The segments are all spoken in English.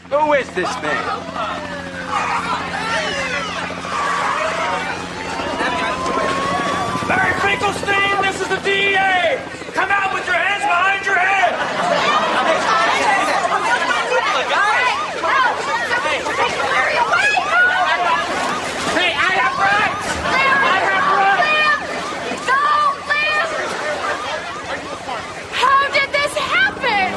Who is this man? Larry Finkelstein, this is the DEA! Come out with your hands behind your head! Hey, I have rights! I have rights! How did this happen?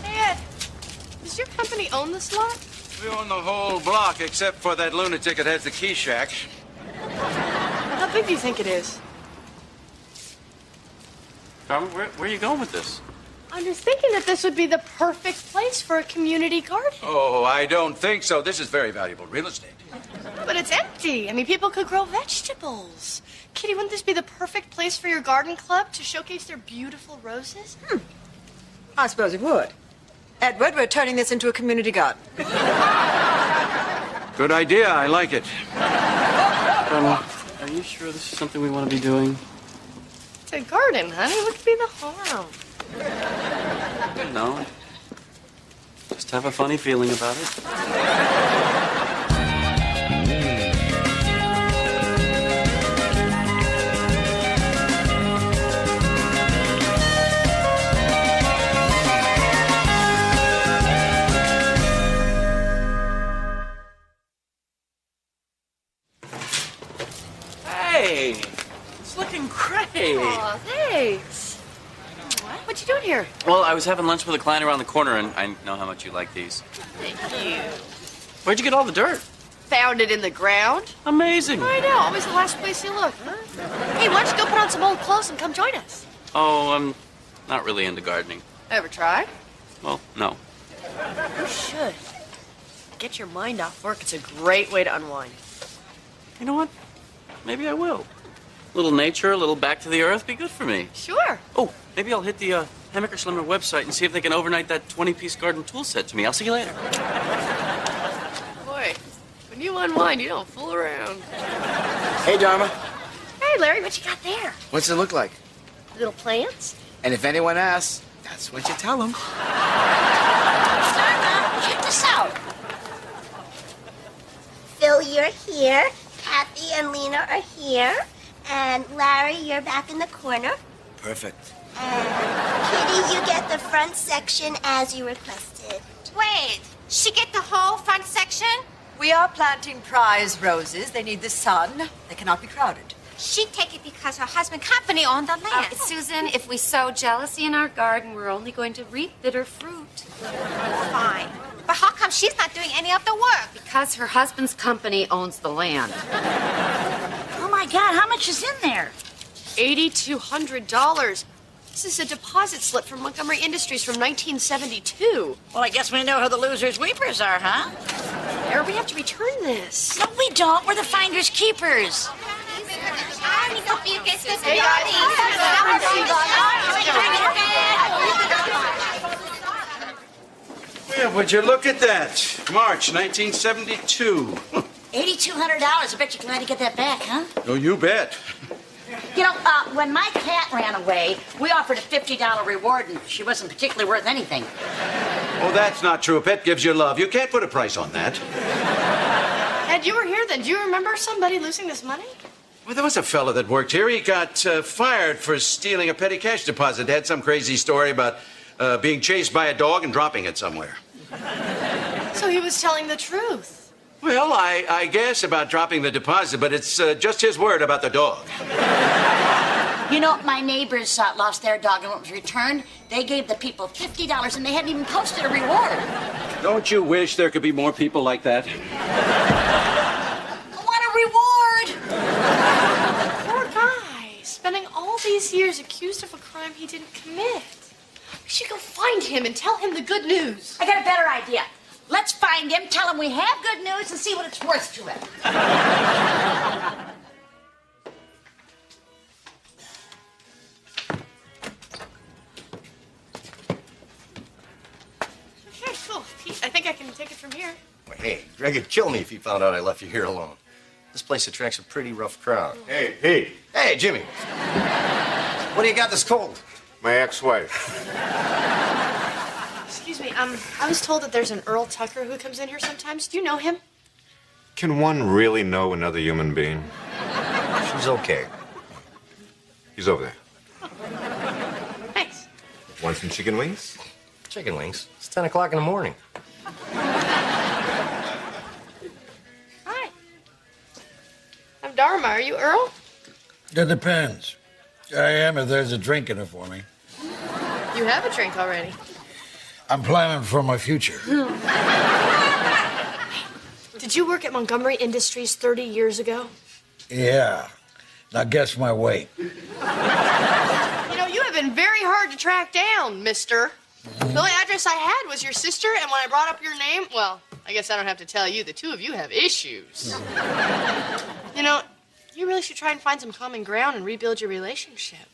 Hey, Ed, does your company own this lot? We own the whole block except for that lunatic that has the key shack. How big do you think it is? Dharma, where are you going with this? I'm just thinking that this would be the perfect place for a community garden. Oh, I don't think so. This is very valuable real estate. But it's empty. I mean, people could grow vegetables. Kitty, wouldn't this be the perfect place for your garden club to showcase their beautiful roses? I suppose it would. Edward, we're turning this into a community garden. Good idea. I like it. Dharma, are you sure this is something we want to be doing? It's a garden, honey. What could be the harm? No. Just have a funny feeling about it. Hey, it's looking great. Aw, thanks. What you doing here? Well, I was having lunch with a client around the corner, and I know how much you like these. Thank you. Where'd you get all the dirt? Found it in the ground. Amazing. I know. Always the last place you look, huh? Hey, why don't you go put on some old clothes and come join us? Oh, I'm not really into gardening. Ever tried? Well, no. You should. Get your mind off work. It's a great way to unwind. You know what? Maybe I will. A little nature, a little back to the earth, be good for me. Sure. Oh, maybe I'll hit the Hammaker Schlemmer website and see if they can overnight that 20-piece garden tool set to me. I'll see you later. Boy, when you unwind, you don't fool around. Hey, Dharma. Hey, Larry, what you got there? What's it look like? Little plants? And if anyone asks, that's what you tell them. Check this out. Phil, you're here. Kathy and Lena are here. And Larry, you're back in the corner. Perfect. And Kitty, you get the front section as you requested. Wait, she get the whole front section? We are planting prize roses. They need the sun. They cannot be crowded. She take it because her husband company owned the land. Susan, if we sow jealousy in our garden, we're only going to reap bitter fruit. Fine. But how come she's not doing any of the work? Because her husband's company owns the land. Oh my God, how much is in there? $8,200. This is a deposit slip from Montgomery Industries from 1972. Well, I guess we know who the losers weepers are, huh? Or we have to return this. No, we don't. We're the finders keepers. Hey, Yeah, would you look at that? March 1972. $8,200. I bet you're glad to get that back, huh? Oh, you bet. You know, when my cat ran away, we offered a $50 reward, and she wasn't particularly worth anything. Oh, that's not true. A pet gives you love. You can't put a price on that. Ed, you were here then. Do you remember somebody losing this money? Well, there was a fella that worked here. He got fired for stealing a petty cash deposit. Had some crazy story about being chased by a dog and dropping it somewhere. So he was telling the truth. Well, I guess about dropping the deposit, but it's just his word about the dog. You know, my neighbors lost their dog, and when it was returned, they gave the people $50, and they hadn't even posted a reward. Don't you wish there could be more people like that? What a reward! Poor guy, spending all these years accused of a crime he didn't commit. We should go find him and tell him the good news. I got a better idea. Let's find him, tell him we have good news, and see what it's worth to him. Okay, cool. Pete, I think I can take it from here. Well, hey, Greg would kill me if he found out I left you here alone. This place attracts a pretty rough crowd. Hey, Pete. Hey, Hey, Jimmy. What do you got that's cold? My ex-wife. Excuse me, I was told that there's an Earl Tucker who comes in here sometimes. Do you know him? Can one really know another human being? She's okay. He's over there. Thanks. Want some chicken wings? Chicken wings. It's 10 o'clock in the morning. Hi. I'm Dharma. Are you Earl? It depends. I am if there's a drink in it for me. You have a drink already. I'm planning for my future. Did you work at Montgomery Industries 30 years ago? Yeah. Now guess my weight. You know, you have been very hard to track down, mister. The only address I had was your sister, and when I brought up your name, well, I guess I don't have to tell you, the two of you have issues. You know, you really should try and find some common ground and rebuild your relationship.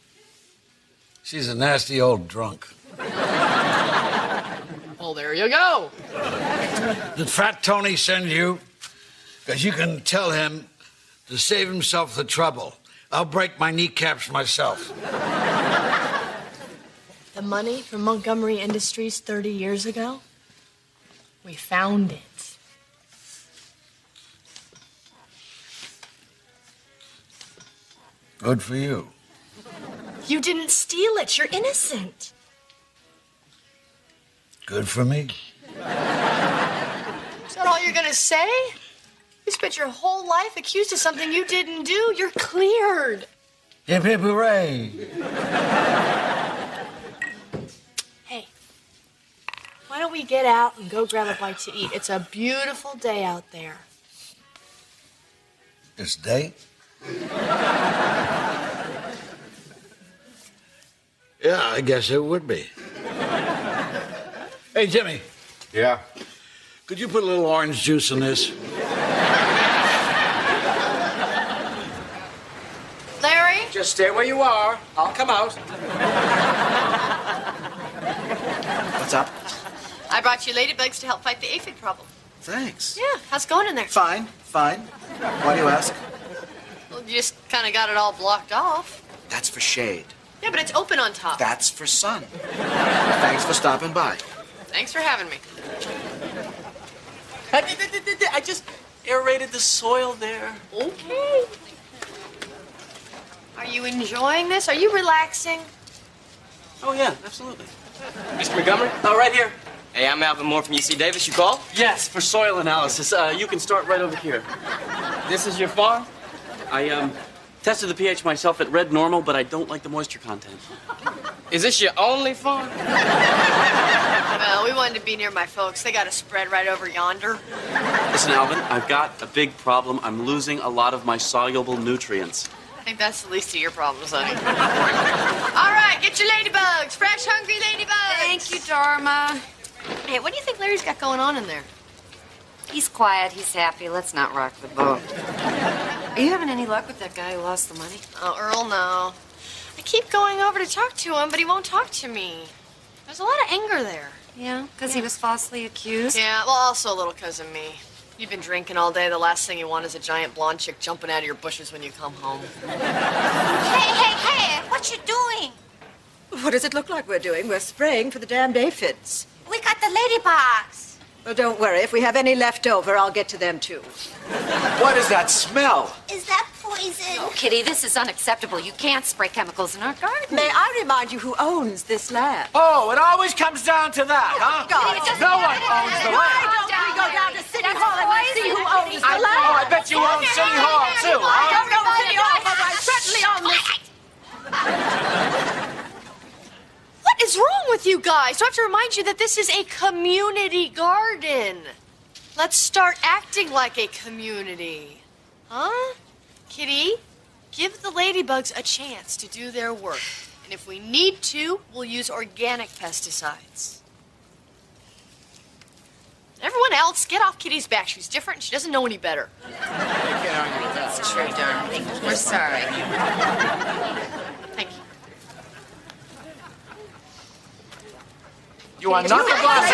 She's a nasty old drunk. Well, there you go. Did Fat Tony send you? Because you can tell him to save himself the trouble. I'll break my kneecaps myself. The money from Montgomery Industries 30 years ago? We found it. Good for you. You didn't steal it. You're innocent. Good for me. Is that all you're gonna say? You spent your whole life accused of something you didn't do. You're cleared. Hip hip hooray. Hey, why don't we get out and go grab a bite to eat? It's a beautiful day out there. This day? Yeah, I guess it would be. Hey, Jimmy. Yeah? Could you put a little orange juice in this? Larry? Just stay where you are. I'll come out. What's up? I brought you ladybugs to help fight the aphid problem. Thanks. Yeah, how's it going in there? Fine, fine. Why do you ask? Well, you just kind of got it all blocked off. That's for shade. Yeah, but it's open on top. That's for sun. Thanks for stopping by. Thanks for having me. I just aerated the soil there. Okay. Are you enjoying this? Are you relaxing? Oh, yeah, absolutely. Mr. Montgomery? Oh, right here. Hey, I'm Alvin Moore from UC Davis. You called? Yes, for soil analysis. You can start right over here. This is your farm? I tested the pH myself at red normal, but I don't like the moisture content. Is this your only farm? Well, we wanted to be near my folks. They got a spread right over yonder. Listen, Alvin, I've got a big problem. I'm losing a lot of my soluble nutrients. I think that's the least of your problems, honey. All right, get your ladybugs. Fresh, hungry ladybugs. Thank you, Dharma. Hey, what do you think Larry's got going on in there? He's quiet. He's happy. Let's not rock the boat. Are you having any luck with that guy who lost the money? Oh, Earl, no. I keep going over to talk to him, but he won't talk to me. There's a lot of anger there. Yeah, because he was falsely accused? Yeah, well, also a little because of me. You've been drinking all day. The last thing you want is a giant blonde chick jumping out of your bushes when you come home. Hey, what you doing? What does it look like we're doing? We're spraying for the damned aphids. We got the ladybugs. Well, don't worry. If we have any left over, I'll get to them, too. What is that smell? Is that poison? Oh, Kitty, this is unacceptable. You can't spray chemicals in our garden. May I remind you who owns this land? Oh, it always comes down to that, huh? God, No one owns the land. Why don't we go down to City Hall and we'll see who owns the land? Oh, I bet you own City Hall, too, I huh? don't know City Hall, but I certainly own this. What is wrong with you guys? Do I have to remind you that this is a community garden? Let's start acting like a community. Huh? Kitty, give the ladybugs a chance to do their work. And if we need to, we'll use organic pesticides. Everyone else, get off Kitty's back. She's different and she doesn't know any better. That's true, Dharma. We're sorry. Thank you. You are not the boss.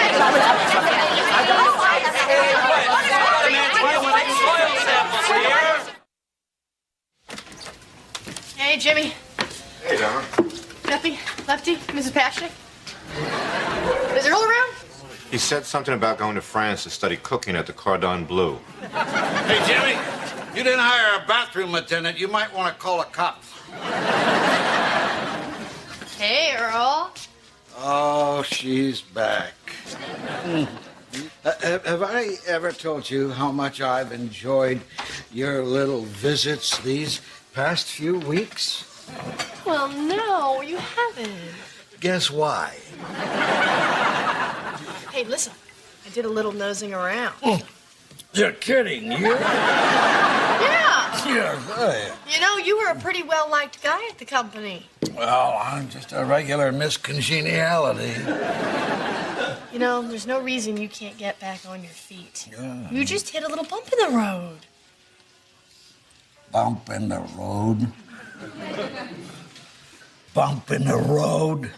Hey, Jimmy. Hey, Dharma. Peppy, Lefty, Mrs. Pashnik. Is Earl around? He said something about going to France to study cooking at the Cordon Bleu. Hey, Jimmy, you didn't hire a bathroom attendant. You might want to call a cop. Hey, Earl. Oh, she's back. Have I ever told you how much I've enjoyed your little visits these past few weeks? Well, no, you haven't. Guess why? Hey, listen. I did a little nosing around. You're kidding. Yeah. Yeah. You know, you were a pretty well-liked guy at the company. Well, I'm just a regular miscongeniality. You know, there's no reason you can't get back on your feet. Yeah. You just hit a little bump in the road. Bump in the road. Bump in the road.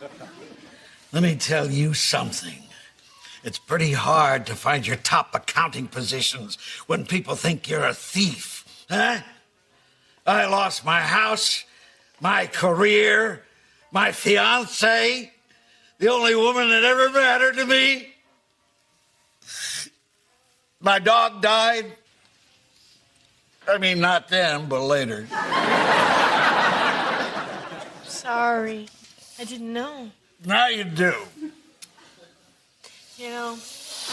Let me tell you something. It's pretty hard to find your top accounting positions when people think you're a thief, huh? I lost my house, my career, my fiancée, the only woman that ever mattered to me. My dog died. I mean, not then, but later. Sorry. I didn't know. Now you do. You know,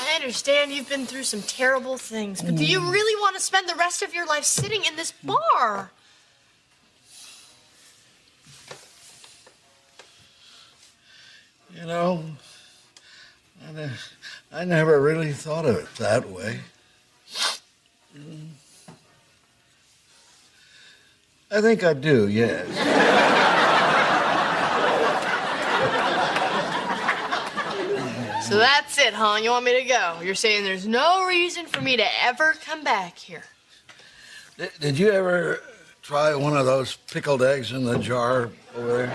I understand you've been through some terrible things, but do you really want to spend the rest of your life sitting in this bar? You know, I never really thought of it that way. I think I do, yes. So that's it, huh? You want me to go? You're saying there's no reason for me to ever come back here. Did you ever try one of those pickled eggs in the jar over there?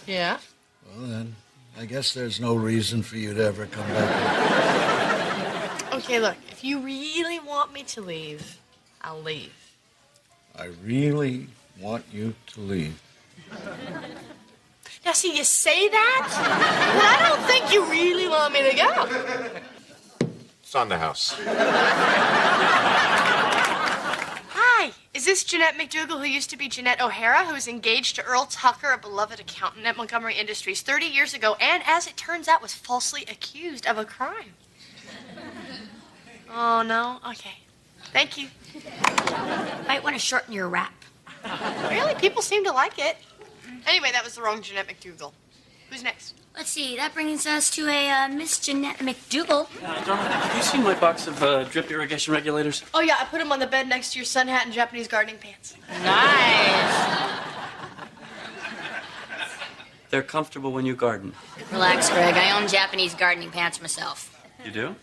Yeah? Well, then, I guess there's no reason for you to ever come back here. Okay, look, if you really want me to leave, I'll leave. I really want you to leave. Now, see, you say that, but I don't think you really want me to go. It's on the house. Hi, is this Jeanette McDougal, who used to be Jeanette O'Hara, who was engaged to Earl Tucker, a beloved accountant at Montgomery Industries 30 years ago, and as it turns out, was falsely accused of a crime? Oh, no? Okay. Thank you. Might want to shorten your rap. Really? People seem to like it. Anyway, that was the wrong Jeanette McDougal. Who's next? Let's see, that brings us to a Miss Jeanette McDougal. Dharma, have you seen my box of drip irrigation regulators? Oh, yeah, I put him on the bed next to your sun hat and Japanese gardening pants. Nice. They're comfortable when you garden. Relax, Greg. I own Japanese gardening pants myself. You do?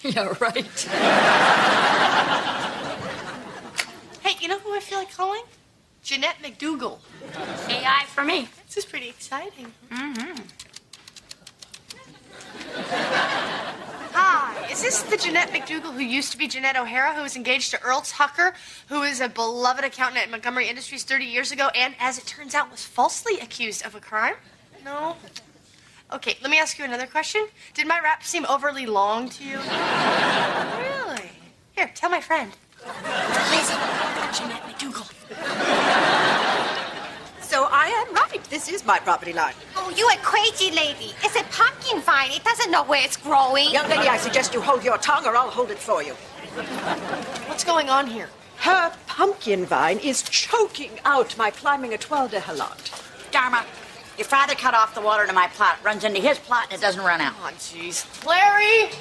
Yeah, right. Hey, you know who I feel like calling? Jeanette McDougal. AI for me. This is pretty exciting. Mm-hmm. Hi, is this the Jeanette McDougal who used to be Jeanette O'Hara, who was engaged to Earl Tucker, who was a beloved accountant at Montgomery Industries 30 years ago, and as it turns out, was falsely accused of a crime? No? Okay, let me ask you another question. Did my rap seem overly long to you? Really? Here, tell my friend. Lizzie, Jeanette McDougal. So I am right. This is my property line. Oh, you a crazy lady. It's a pumpkin vine. It doesn't know where it's growing. Young lady, I suggest you hold your tongue or I'll hold it for you. What's going on here? Her pumpkin vine is choking out my climbing étoile de Hollande. Dharma, your father cut off the water to my plot, runs into his plot, and it doesn't run out. Oh, jeez. Larry!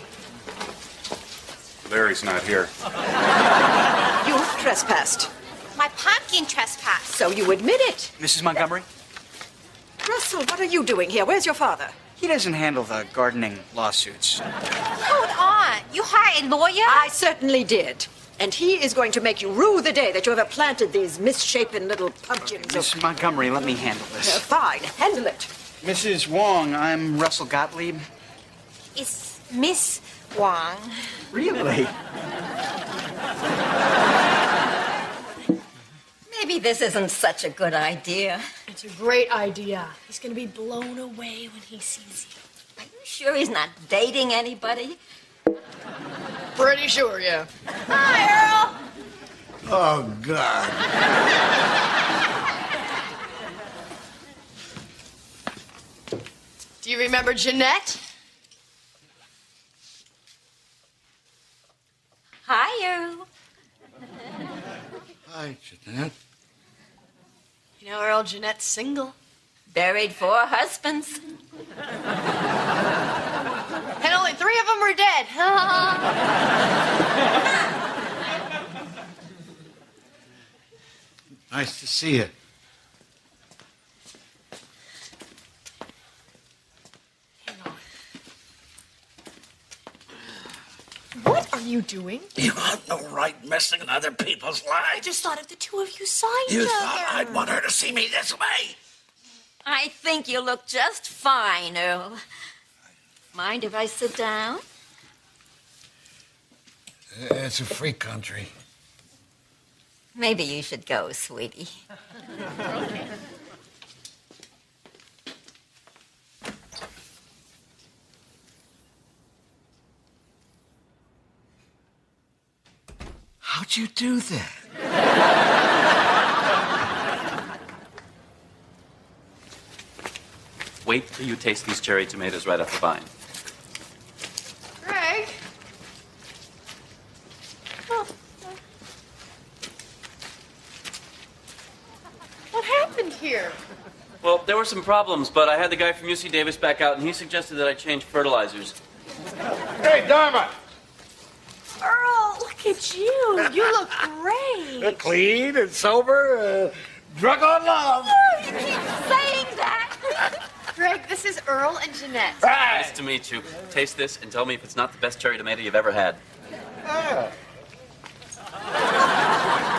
Larry's not here. You trespassed. My pumpkin trespass. So you admit it. Mrs. Montgomery? Russell, what are you doing here? Where's your father? He doesn't handle the gardening lawsuits. Hold on. You hired a lawyer? I certainly did. And he is going to make you rue the day that you ever planted these misshapen little pumpkins. Mrs. Montgomery, let me handle this. Fine, handle it. Mrs. Wong, I'm Russell Gottlieb. It's Miss Wong. Really? Maybe this isn't such a good idea. It's a great idea. He's gonna be blown away when he sees you. Are you sure he's not dating anybody? Pretty sure, yeah. Hi, Earl. Oh, God. Do you remember Jeanette? Hi, Earl. Hi, Jeanette. You know, Earl, Jeanette's single. Buried 4 husbands. And only 3 of them were dead. Nice to see you. What are you doing? You have no right messing in other people's I lives. just thought if the 2 of you saw each You other. thought I'd want her to see me this way? I think you look just fine, Earl. Mind if I sit down? It's a free country. Maybe you should go, sweetie. How'd you do that? Wait till you taste these cherry tomatoes right off the vine. Greg? Oh. What happened here? Well, there were some problems, but I had the guy from UC Davis back out, and he suggested that I change fertilizers. Hey, Dharma! Earl, look at you. You look great. Clean and sober, drunk on love. You keep saying that. Greg, this is Earl and Jeanette. Nice to meet you. Taste this and tell me if it's not the best cherry tomato you've ever had.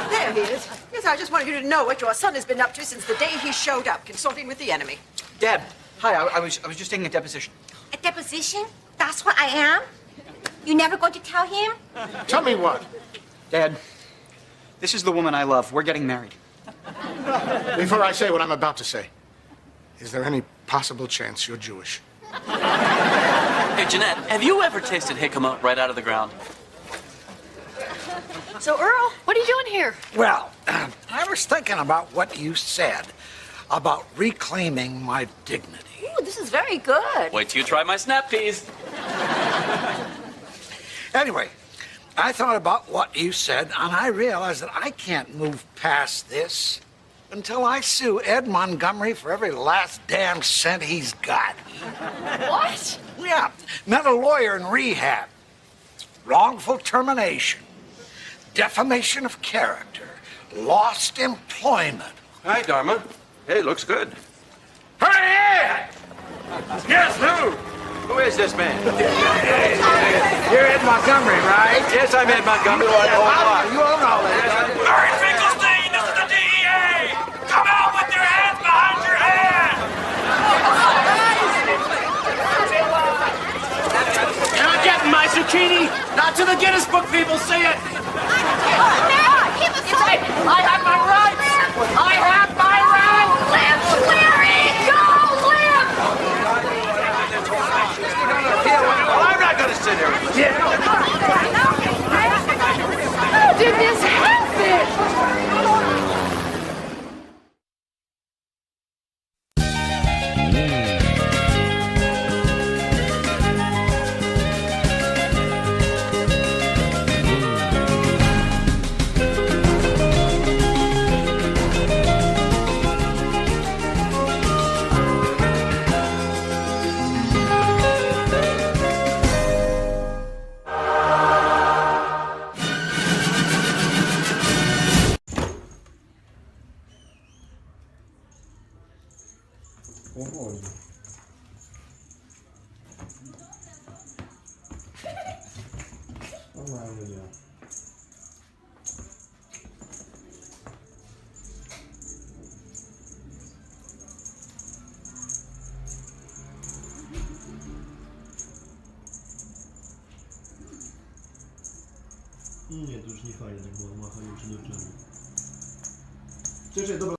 There he is. Yes, I just wanted you to know what your son has been up to since the day he showed up, consorting with the enemy. Dad, hi. I was just taking a deposition. A deposition? That's what I am? You never going to tell him? Tell me what? Dad, this is the woman I love. We're getting married. Before I say what I'm about to say, is there any possible chance you're Jewish? Hey, Jeanette, have you ever tasted jicama right out of the ground? So, Earl, what are you doing here? Well, I was thinking about what you said about reclaiming my dignity. Ooh, this is very good. Wait till you try my snap peas. Anyway, I thought about what you said, and I realized that I can't move past this until I sue Ed Montgomery for every last damn cent he's got. What? Yeah, met a lawyer in rehab. Wrongful termination, defamation of character, lost employment. Hi, Dharma. Hey, looks good. Hey, Ed! Yes, who? Who is this man? You're Ed Montgomery, right? Yes, I'm Ed Montgomery. You own all that. Larry Finkelstein, this is the DEA! Come out with your hands behind your head! You're not getting my zucchini. Not to the Guinness Book people see it. I have my rights. I have my rights. Live, Larry! Go, live! Well, I'm not going to sit here. How did this happen? Nie, to już nie fajnie, tak było machanie dziewczynami. Cześć, dobra.